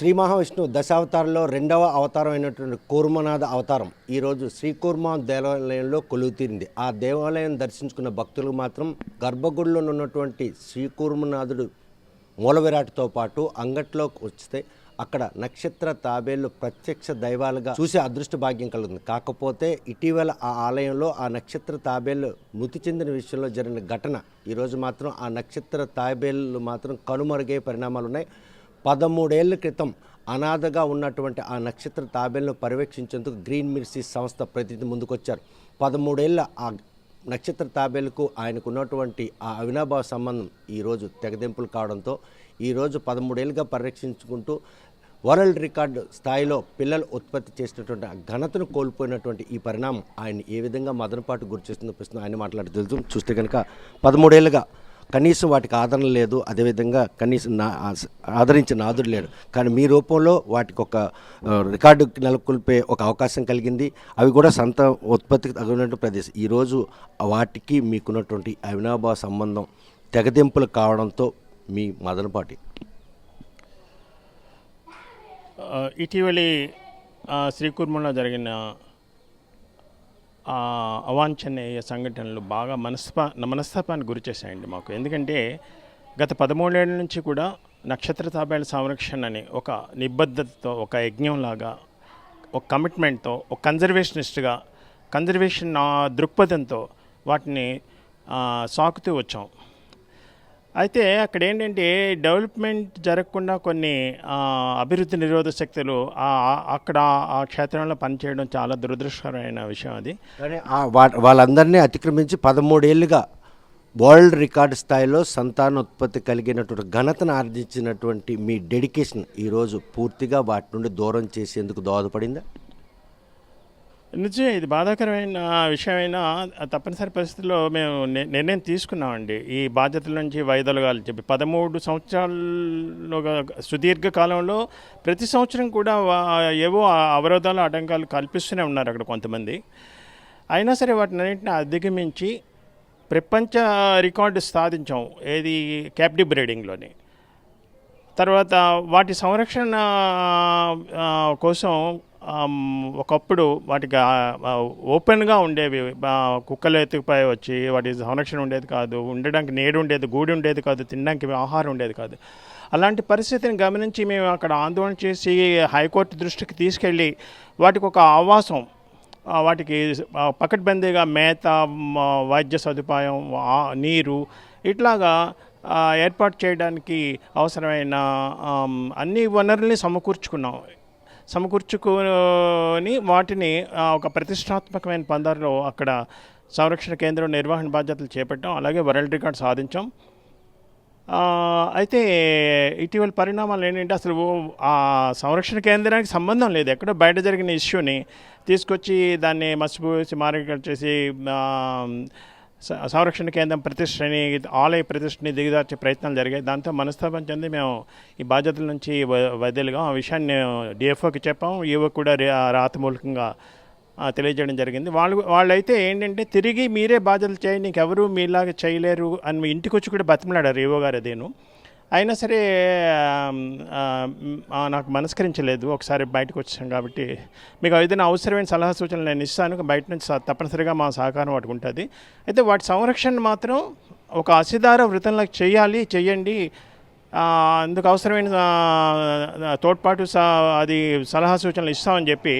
శ్రీ మహావిష్ణువు దశావతారంలో రెండవ అవతారం అయినటువంటి కూర్మనాథ అవతారం ఈరోజు శ్రీకూర్మ దేవాలయంలో కొలువుతీరింది. ఆ దేవాలయం దర్శించుకున్న భక్తులకు మాత్రం గర్భగుడిలో ఉన్నటువంటి శ్రీకూర్మనాథుడు మూల విరాట్తో పాటు అంగట్లోకి వస్తే అక్కడ నక్షత్ర తాబేళ్లు ప్రత్యక్ష దైవాలుగా చూసే అదృష్ట భాగ్యం కలుగుతుంది. కాకపోతే ఇటీవల ఆ ఆలయంలో ఆ నక్షత్ర తాబేళ్లు మృతి చెందిన విషయంలో జరిగిన ఘటన ఈరోజు మాత్రం ఆ నక్షత్ర తాబేళ్లు మాత్రం కనుమరుగే పరిణామాలు ఉన్నాయి. 13 ఏళ్ల క్రితం అనాథగా ఉన్నటువంటి ఆ నక్షత్ర తాబేళ్లను పర్యవేక్షించేందుకు గ్రీన్ మిర్సీస్ సంస్థ ప్రతినిధి ముందుకొచ్చారు. 13 ఏళ్ల ఆ నక్షత్ర తాబేళ్లకు ఆయనకు ఉన్నటువంటి ఆ అవినాభావ సంబంధం ఈరోజు తెగదెంపులు కావడంతో ఈరోజు 13 ఏళ్ళుగా పరిరక్షించుకుంటూ వరల్డ్ రికార్డు స్థాయిలో పిల్లలు ఉత్పత్తి చేసినటువంటి ఘనతను కోల్పోయినటువంటి ఈ పరిణామం ఆయన ఏ విధంగా మదనపాటు గురి చేస్తుందో ప్రశ్న ఆయన మాట్లాడి తెలుసు. చూస్తే కనుక 13 ఏళ్ళుగా కనీసం వాటికి ఆదరణ లేదు, అదేవిధంగా కనీసం ఆదరించిన నాదుడు లేడు. కానీ మీ రూపంలో వాటికి ఒక రికార్డు నెలకొల్పే ఒక అవకాశం కలిగింది. అవి కూడా సంత ఉత్పత్తికి తగినటువంటి ప్రదేశం. ఈరోజు వాటికి మీకున్నటువంటి అవినాభావ సంబంధం తెగదెంపులు కావడంతో మీ మదనపాటి ఇటీవలి శ్రీకూర్మంలో జరిగిన అవాంఛనీయ సంఘటనలు బాగా మనస్తాపానికి గురి చేశాయండి మాకు. ఎందుకంటే గత 13 ఏళ్ళ నుంచి కూడా నక్షత్ర తాబేళ్ల సంరక్షణని ఒక నిబద్ధతతో, ఒక యజ్ఞంలాగా, ఒక కమిట్మెంట్తో, ఒక కన్జర్వేషన్ దృక్పథంతో వాటిని సాకుతూ వచ్చాం. అయితే అక్కడ ఏంటంటే డెవలప్మెంట్ జరగకుండా కొన్ని అభివృద్ధి నిరోధక శక్తులు అక్కడ ఆ క్షేత్రంలో పనిచేయడం చాలా దురదృష్టకరమైన విషయం. అది కానీ వాళ్ళందరినీ అతిక్రమించి 13 ఏళ్ళుగా వరల్డ్ రికార్డు స్థాయిలో సంతానోత్పత్తి కలిగినటువంటి ఘనతను ఆర్జించినటువంటి మీ డెడికేషన్ ఈరోజు పూర్తిగా వాటి నుండి దూరం చేసేందుకు దోహదపడిందా? నిజమే, ఇది బాధాకరమైన విషయమైనా తప్పనిసరి పరిస్థితుల్లో మేము నిర్ణయం తీసుకున్నామండి. ఈ బాధ్యతల నుంచి వైదొలగాలని చెప్పి 13 సంవత్సరాలుగా సుదీర్ఘ కాలంలో ప్రతి సంవత్సరం కూడా ఏవో అవరోధాలు, ఆటంకాలు కల్పిస్తూనే ఉన్నారు అక్కడ కొంతమంది. అయినా సరే వాటిని అన్నింటినీ అధిగమించి ప్రపంచ రికార్డు సాధించాం. ఏది క్యాప్టివ్ బ్రీడింగ్లోని. తర్వాత వాటి సంరక్షణ కోసం ఒకప్పుడు వాటికి ఓపెన్గా ఉండేవి, కుక్కలు ఎత్తుకుపోయి వచ్చి వాటి సంరక్షణ ఉండేది కాదు, ఉండడానికి నీడ ఉండేది, గూడి ఉండేది కాదు, తినడానికి ఆహారం ఉండేది కాదు. అలాంటి పరిస్థితిని గమనించి మేము అక్కడ ఆందోళన చేసి హైకోర్టు దృష్టికి తీసుకెళ్ళి వాటికి ఒక ఆవాసం, వాటికి పకడ్బందీగా మేత, వైద్య సదుపాయం, నీరు ఇట్లాగా ఏర్పాటు చేయడానికి అవసరమైన అన్ని వనరుల్ని సమకూర్చుకొని వాటిని ఒక ప్రతిష్టాత్మకమైన పందారులో అక్కడ సంరక్షణ కేంద్రం నిర్వహణ బాధ్యతలు చేపట్టాం. అలాగే వరల్డ్ రికార్డ్ సాధించాం. అయితే ఇటీవల పరిణామాలు ఏంటంటే అసలు ఆ సంరక్షణ కేంద్రానికి సంబంధం లేదు, ఎక్కడో బయట జరిగిన ఇష్యూని తీసుకొచ్చి దాన్ని మసిపూసి మార్కెట్ చేసి సంరక్షణ కేంద్రం ప్రతిష్టని, ఆలయ ప్రతిష్టని దిగదార్చే ప్రయత్నాలు జరిగాయి. దాంతో మనస్తాపం చెంది మేము ఈ బాధ్యతల నుంచి వైద్యులుగా ఆ విషయాన్ని డిఎఫ్ఓకి చెప్పాం. ఈవో కూడా రాతమూలకంగా తెలియజేయడం జరిగింది. వాళ్ళైతే ఏంటంటే తిరిగి మీరే బాధ్యతలు చేయండి, నీకెవరు మీలాగా చేయలేరు అని మీ ఇంటికి వచ్చి కూడా బతిమలాడారు ఈవో గారు. అదేను అయినా సరే నాకు మనస్కరించలేదు. ఒకసారి బయటకు వచ్చాం కాబట్టి మీకు ఏదైనా అవసరమైన సలహా సూచనలు నేను ఇస్తాను, బయట నుంచి తప్పనిసరిగా మా సహకారం వాటికి ఉంటుంది. అయితే వాటి సంరక్షణ మాత్రం ఒక అసిధార వృతంలో చెయ్యండి, అందుకు అవసరమైన తోడ్పాటు అది సలహా సూచనలు ఇస్తామని చెప్పి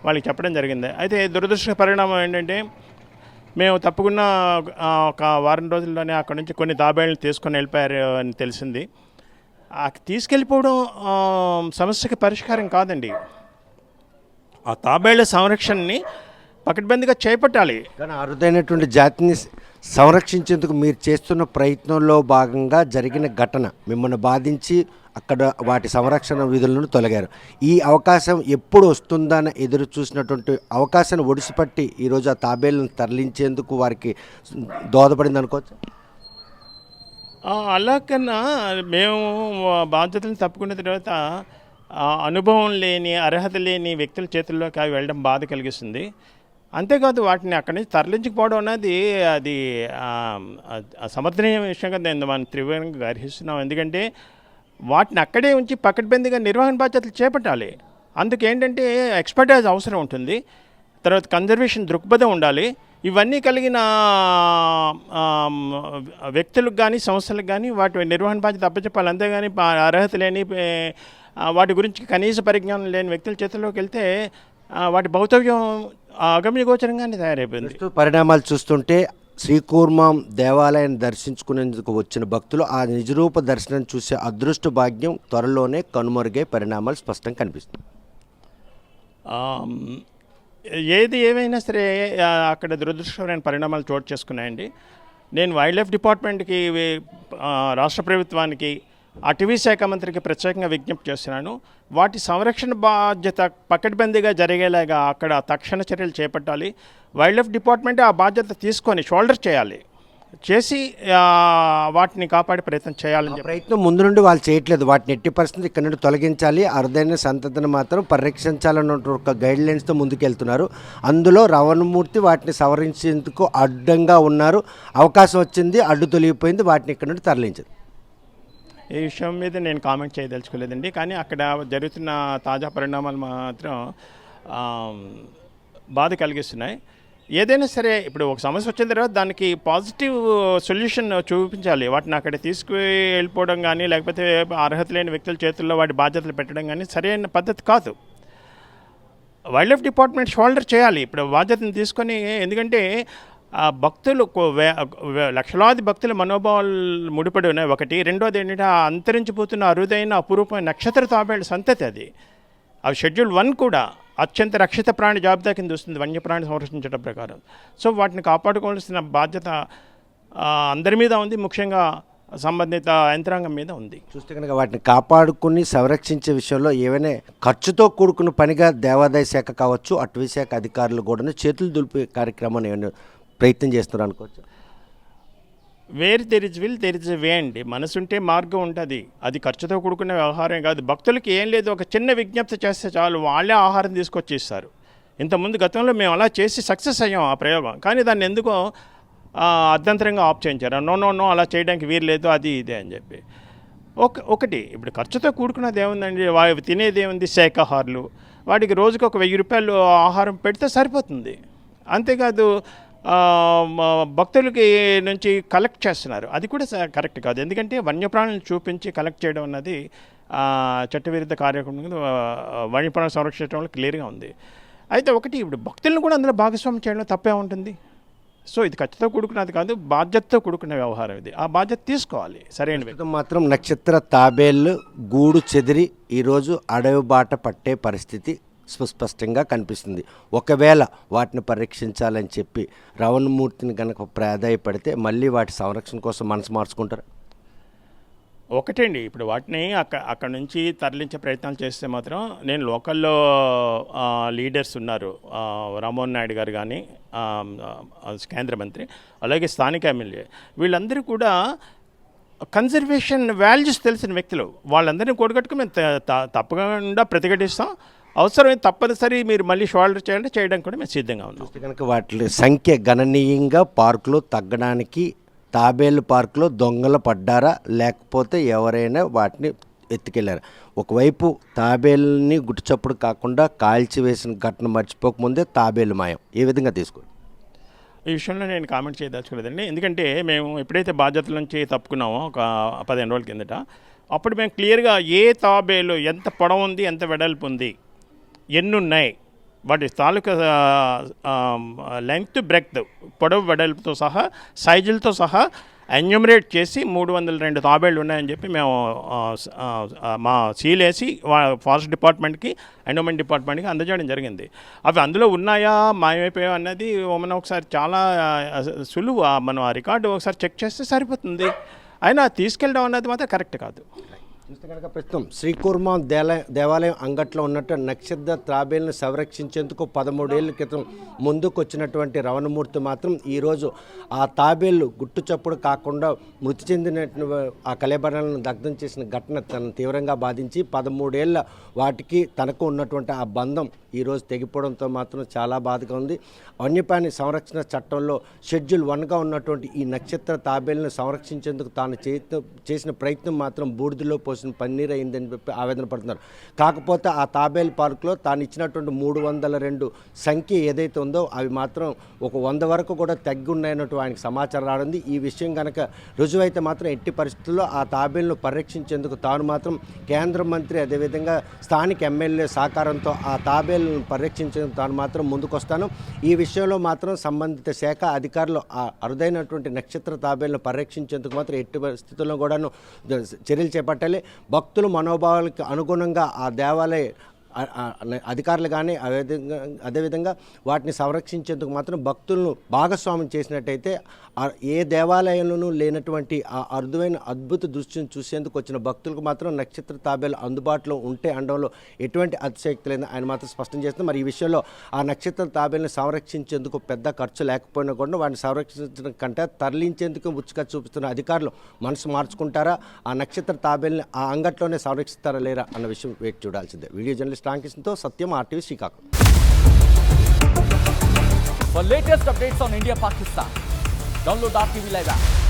వాళ్ళకి చెప్పడం జరిగింది. అయితే దురదృష్ట పరిణామం ఏంటంటే మేము తప్పకుండా ఒక వారం రోజుల్లోనే అక్కడ నుంచి కొన్ని తాబేళ్ళని తీసుకొని వెళ్ళిపోయారు అని తెలిసింది. తీసుకెళ్ళిపోవడం సమస్యకి పరిష్కారం కాదండి. ఆ తాబేళ్ల సంరక్షణని పకడ్బందీగా చేపట్టాలి. కానీ అరుదైనటువంటి జాతిని సంరక్షించేందుకు మీరు చేస్తున్న ప్రయత్నంలో భాగంగా జరిగిన ఘటన మిమ్మల్ని బాధించి అక్కడ వాటి సంరక్షణ విధులను తొలగారు. ఈ అవకాశం ఎప్పుడు వస్తుందని ఎదురు చూసినటువంటి అవకాశాన్ని ఒడిసిపట్టి ఈరోజు ఆ తాబేళ్లను తరలించేందుకు వారికి దోహదపడింది అనుకోవచ్చు. అలా కన్నా మేము బాధ్యతలను తప్పుకున్న తర్వాత అనుభవం లేని, అర్హత లేని వ్యక్తుల చేతుల్లోకి అవి వెళ్ళడం బాధ కలిగిస్తుంది. అంతేకాదు వాటిని అక్కడి నుంచి తరలించకపోవడం అన్నది అది సమర్థనీయ విషయంగా మనం తీవ్రంగా గర్హిస్తున్నాం. ఎందుకంటే వాటిని అక్కడే ఉంచి పకడ్బందీగా నిర్వహణ బాధ్యతలు చేపట్టాలి. అందుకేంటంటే ఎక్స్పర్టైజ్ అవసరం ఉంటుంది, తర్వాత కన్జర్వేషన్ దృక్పథం ఉండాలి. ఇవన్నీ కలిగిన వ్యక్తులకు కానీ సంస్థలకు కానీ వాటి నిర్వహణ బాధ్యత అప్పచెప్పాలి. అంతేగాని అర్హత లేని వాటి గురించి కనీస పరిజ్ఞానం లేని వ్యక్తుల చేతుల్లోకి వెళ్తే వాటి భౌతవ్యం అగమ్యగోచరంగానే తయారైపోయింది. పరిణామాలు చూస్తుంటే శ్రీకూర్మం దేవాలయాన్ని దర్శించుకునేందుకు వచ్చిన భక్తులు ఆ నిజరూప దర్శనం చూసే అదృష్ట భాగ్యం త్వరలోనే కనుమరుగే పరిణామాలు స్పష్టంగా కనిపిస్తుంది. ఏది ఏమైనా సరే అక్కడ దురదృష్టకరమైన పరిణామాలు చోటు చేసుకున్నాయండి. నేను వైల్డ్ లైఫ్ డిపార్ట్మెంట్కి, రాష్ట్ర ప్రభుత్వానికి, అటవీ శాఖ మంత్రికి ప్రత్యేకంగా విజ్ఞప్తి చేస్తున్నాను. వాటి సంరక్షణ బాధ్యత పకడ్బందీగా జరిగేలాగా అక్కడ తక్షణ చర్యలు చేపట్టాలి. వైల్డ్ లైఫ్ డిపార్ట్మెంట్ ఆ బాధ్యత తీసుకొని షోల్డర్ చేసి వాటిని కాపాడే ప్రయత్నం చేయాలని ప్రయత్నం ముందు నుండి వాళ్ళు చేయట్లేదు. వాటిని ఎట్టి పరిస్థితి ఇక్కడ నుండి తొలగించాలి, అరుదైన సంతతిని మాత్రం పరిరక్షించాలన్న ఒక గైడ్ లైన్స్తో ముందుకెళ్తున్నారు. అందులో రవణమూర్తి వాటిని సవరించేందుకు అడ్డంగా ఉన్నారు. అవకాశం వచ్చింది, అడ్డు తొలగిపోయింది, వాటిని ఇక్కడ నుండి తరలించారు. ఈ విషయం మీద నేను కామెంట్ చేయదలుచుకోలేదండి. కానీ అక్కడ జరుగుతున్న తాజా పరిణామాలు మాత్రం బాధ కలిగిస్తున్నాయి. ఏదైనా సరే ఇప్పుడు ఒక సమస్య వచ్చిన తర్వాత దానికి పాజిటివ్ సొల్యూషన్ చూపించాలి. వాటిని అక్కడ తీసుకువెళ్ళిపోవడం కానీ, లేకపోతే అర్హత లేని వ్యక్తుల చేతుల్లో వాటి బాధ్యతలు పెట్టడం కానీ సరైన పద్ధతి కాదు. వైల్డ్ లైఫ్ డిపార్ట్మెంట్ షోల్డర్ చేయాలి ఇప్పుడు బాధ్యతను తీసుకొని. ఎందుకంటే భక్తులు లక్షలాది భక్తుల మనోభావాలు ముడిపడి ఉన్నాయి ఒకటి. రెండోది ఏంటంటే అంతరించిపోతున్న అరుదైన అపురూపమైన నక్షత్ర తాబేళ్ల సంతతి అది. అవి షెడ్యూల్ 1 కూడా అత్యంత రక్షిత ప్రాణి జాబితా కింద వస్తుంది వన్యప్రాణి సంరక్షించడం ప్రకారం. సో వాటిని కాపాడుకోవాల్సిన బాధ్యత అందరి మీద ఉంది, ముఖ్యంగా సంబంధిత యంత్రాంగం మీద ఉంది. చూస్తే కనుక వాటిని కాపాడుకుని సంరక్షించే విషయంలో ఏవైనా ఖర్చుతో కూడుకున్న పనిగా దేవాదాయ శాఖ కావచ్చు, అటవీ శాఖ అధికారులు కూడా చేతులు దులిపే కార్యక్రమాన్ని ఏమైనా ప్రయత్నం చేస్తున్నారు అనుకోవచ్చు. Where there is will there is వే అండి. మనసుంటే మార్గం ఉంటుంది. అది ఖర్చుతో కూడుకున్న వ్యవహారం కాదు. భక్తులకి ఏం లేదు, ఒక చిన్న విజ్ఞప్తి చేస్తే చాలు, వాళ్ళే ఆహారం తీసుకొచ్చి ఇస్తారు. ఇంతకుముందు గతంలో మేము అలా చేసి సక్సెస్ అయ్యాం ఆ ప్రయోగం. కానీ దాన్ని ఎందుకో అర్ధంతరంగా ఆఫ్ చేయించారు. నో అలా చేయడానికి వీలు లేదు, అది ఇదే అని చెప్పి. ఒకటి ఇప్పుడు ఖర్చుతో కూడుకున్నది ఏముందండి, తినేది ఏముంది, శాఖాహారులు. వాటికి రోజుకి ఒక 1000 రూపాయలు ఆహారం పెడితే సరిపోతుంది. అంతేకాదు భక్తులకి నుంచి కలెక్ట్ చేస్తున్నారు, అది కూడా కరెక్ట్ కాదు. ఎందుకంటే వన్యప్రాణులను చూపించి కలెక్ట్ చేయడం అన్నది చట్టవిరుద్ధ కార్యక్రమం వన్యప్రాణులు సంరక్షించడంలో క్లియర్గా ఉంది. అయితే ఒకటి ఇప్పుడు భక్తులను కూడా అందులో భాగస్వామ్యం చేయడంలో తప్పే ఉంటుంది. సో ఇది ఖచ్చితంగా కూడుకున్నది కాదు, బాధ్యతతో కూడుకున్న వ్యవహారం ఇది. ఆ బాధ్యత తీసుకోవాలి. సరైన మాత్రం నక్షత్ర తాబేళ్ళు గూడు చెదిరి ఈరోజు అడవి బాట పట్టే పరిస్థితి సుస్పష్టంగా కనిపిస్తుంది. ఒకవేళ వాటిని పరీక్షించాలని చెప్పి రవణమూర్తిని కనుక ప్రాధాయపడితే మళ్ళీ వాటి సంరక్షణ కోసం మనసు మార్చుకుంటారు. ఒకటండి ఇప్పుడు వాటిని అక్కడ నుంచి తరలించే ప్రయత్నాలు చేస్తే మాత్రం నేను లోకల్లో లీడర్స్ ఉన్నారు, రామ్మోహన్ నాయుడు గారు కానీ కేంద్ర మంత్రి, అలాగే స్థానిక ఎమ్మెల్యే, వీళ్ళందరూ కూడా కన్జర్వేషన్ వాల్యూస్ తెలిసిన వ్యక్తులు. వాళ్ళందరినీ కూడగట్టుకుని మేము తప్పకుండా ప్రతిఘటిస్తాం. అవసరమైతే తప్పనిసరి మీరు మళ్ళీ షోల్డర్ చేయడానికి కూడా మేము సిద్ధంగా ఉన్నాం. కనుక వాటి సంఖ్య గణనీయంగా పార్కులో తగ్గడానికి తాబేలు పార్కులో దొంగలు పడ్డారా, లేకపోతే ఎవరైనా వాటిని ఎత్తుకెళ్లారు? ఒకవైపు తాబేలుని గుట్టుచప్పుడు కాకుండా కాల్చివేసిన ఘటన మర్చిపోకముందే తాబేలు మాయం, ఏ విధంగా తీసుకోండి? ఈ విషయంలో నేను కామెంట్ చేయదలుచుకోలేదండి. ఎందుకంటే మేము ఎప్పుడైతే బాధ్యతల నుంచి తప్పుకున్నామో ఒక 15 రోజుల కిందట, అప్పుడు మేము క్లియర్గా ఏ తాబేలు ఎంత పొడవు ఉంది, ఎంత వెడల్పు ఉంది, ఎన్నున్నాయి, వాటి తాలూకా లెంగ్త్, బ్రెడ్త్, పొడవు వెడల్పుతో సహా సైజులతో సహా ఎన్యూమరేట్ చేసి 302 తాబేళ్ళు ఉన్నాయని చెప్పి మేము మా సీలేసి ఫారెస్ట్ డిపార్ట్మెంట్కి, ఎండోమెంట్ డిపార్ట్మెంట్కి అందజేయడం జరిగింది. అవి అందులో ఉన్నాయా మాయమైపోయా అన్నది మనం ఒకసారి చాలా సులువు, మనం ఆ రికార్డు ఒకసారి చెక్ చేస్తే సరిపోతుంది. అయినా తీసుకెళ్ళడం అన్నది మాత్రం కరెక్ట్ కాదు. చూస్తే కనుక ప్రస్తుతం శ్రీకూర్మం దేవాలయం అంగట్లో ఉన్నట్టు నక్షత్ర తాబేలను సంరక్షించేందుకు 13 ఏళ్ల క్రితం ముందుకు వచ్చినటువంటి రవణమూర్తి మాత్రం ఈరోజు ఆ తాబేళ్ళు గుట్టు చప్పుడు కాకుండా మృతి చెందిన ఆ కళేబరాలను దగ్ధం చేసిన ఘటన తనను తీవ్రంగా బాధించి 13 ఏళ్ళ వాటికి తనకు ఉన్నటువంటి ఆ బంధం ఈరోజు తెగిపోవడంతో మాత్రం చాలా బాధగా ఉంది. వన్యప్రాణి సంరక్షణ చట్టంలో షెడ్యూల్ 1గా ఉన్నటువంటి ఈ నక్షత్ర తాబేలను సంరక్షించేందుకు తాను చేసిన ప్రయత్నం మాత్రం బూడిదలో పోసిన పన్నీర్ అయిందని చెప్పి ఆవేదన పడుతున్నారు. కాకపోతే ఆ తాబేలు పార్కులో తాను ఇచ్చినటువంటి 302 సంఖ్య ఏదైతే ఉందో అవి మాత్రం ఒక 100 వరకు కూడా తగ్గి ఉన్నాయన్నట్టు ఆయనకు సమాచారం రానుంది. ఈ విషయం కనుక రుజువైతే మాత్రం ఎట్టి పరిస్థితుల్లో ఆ తాబేలును పరిరక్షించేందుకు తాను మాత్రం కేంద్ర మంత్రి అదేవిధంగా స్థానిక ఎమ్మెల్యే సహకారంతో ఆ తాబేలును పరిరక్షించేందుకు తాను మాత్రం ముందుకొస్తాను. ఈ విషయంలో మాత్రం సంబంధిత శాఖ అధికారులు ఆ అరుదైనటువంటి నక్షత్ర తాబేలును పరిరక్షించేందుకు మాత్రం ఎట్టి పరిస్థితుల్లో కూడాను చర్యలు చేపట్టాలి. భక్తుల మనోభావాలకు అనుగుణంగా ఆ దేవాలయ అధికారులు కానీ అదేవిధంగా వాటిని సంరక్షించేందుకు మాత్రం భక్తులను భాగస్వామ్యం చేసినట్టయితే ఏ దేవాలయంలోనూ లేనటువంటి ఆ అరుదైన అద్భుత దృశ్యం చూసేందుకు వచ్చిన భక్తులకు మాత్రం నక్షత్ర తాబేలు అందుబాటులో ఉంటే అనడంలో ఎటువంటి అతిశయక్తి లేదని ఆయన మాత్రం స్పష్టం చేస్తున్నారు. మరి ఈ విషయంలో ఆ నక్షత్ర తాబేలను సంరక్షించేందుకు పెద్ద ఖర్చు లేకపోయినా కూడా వాటిని సంరక్షించడం కంటే తరలించేందుకు ఉత్సుకత చూపిస్తున్న అధికారులు మనసు మార్చుకుంటారా, ఆ నక్షత్ర తాబేల్ని ఆ అంగట్లోనే సంరక్షిస్తారా లేరా అన్న విషయం వేచి చూడాల్సిందే. వీడియో జర్నలిస్ట్ రామకృష్ణతో Satyam, RTV Srikakulam. For latest updates on India Pakistan, download RTV Live app